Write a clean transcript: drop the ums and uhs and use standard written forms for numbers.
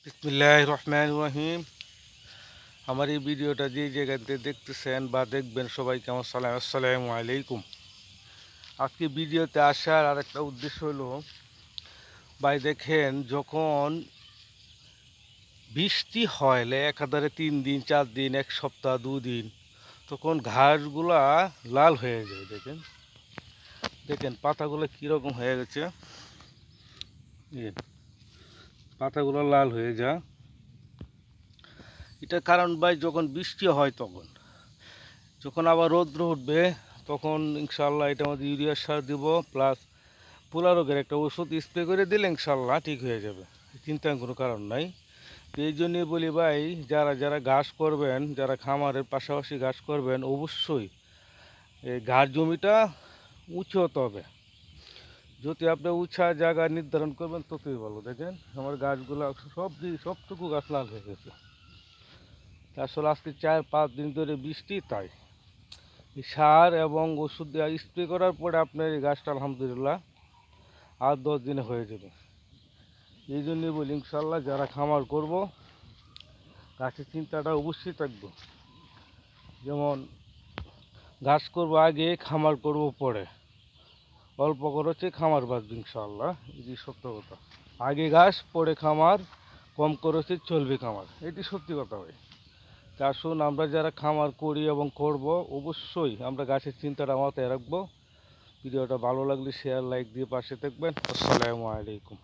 বিসমিল্লাহির রহমানির রহিম। আমার এই ভিডিওটা যে জায়গাতে দেখতেছেন বা দেখবেন সবাইকে আমার আসসালামু আলাইকুম। আজকে ভিডিওতে আসার আর একটা উদ্দেশ্য হলো, ভাই দেখেন, যখন বৃষ্টি হয় একাধারে 3 দিন 4 দিন, এক সপ্তাহ 2 দিন, তখন ঘাসগুলা লাল হয়ে যায়। দেখেন দেখেন পাতাগুলো কীরকম হয়ে গেছে, এই পাতাগুলো লাল হয়ে যায়। এটার কারণ ভাই, যখন বৃষ্টি হয় যখন আবার রৌদ্র উঠবে, তখন ইনশাল্লাহ এটা আমাদের ইউরিয়া সার দিব, প্লাস পোলা রোগের একটা ওষুধ স্প্রে করে দিলে ইনশাল্লাহ ঠিক হয়ে যাবে, চিন্তার কোনো কারণ নাই। তো এই জন্যই বলি ভাই, যারা যারা ঘাস করবেন, যারা খামারের পাশাপাশি ঘাস করবেন, অবশ্যই এই ঘাস জমিটা উঁচু হতে হবে। যদি আপনি উঁচা জায়গা নির্ধারণ করবেন ততই ভালো। দেখেন আমার গাছগুলো সবটুকু গাছ লাল হয়ে গেছে। আসলে আজকে 4-5 দিন ধরে বৃষ্টি, তাই এই সার এবং ওষুধ দেওয়া স্প্রে করার পরে আপনার এই গাছটা আলহামদুলিল্লাহ 8-10 দিনে হয়ে যাবে। এই জন্যই বলি, ইনশাল্লাহ যারা খামার করব, গাছের চিন্তাটা অবশ্যই থাকবে। যেমন গাছ করব আগে, খামার করব পরে, অল্প খরচে খামার বাঁচবে ইনশাল্লাহ। এটি সত্য কথা। আগে গাছ পরে খামার, কম খরচে চলবে খামার, এটি সত্যি কথা ভাই। তা আসুন, আমরা যারা খামার করি এবং করব, অবশ্যই আমরা গাছের চিন্তাটা মাথায় রাখবো। ভিডিওটা ভালো লাগলে শেয়ার লাইক দিয়ে পাশে থাকবেন। আসসালামু আলাইকুম।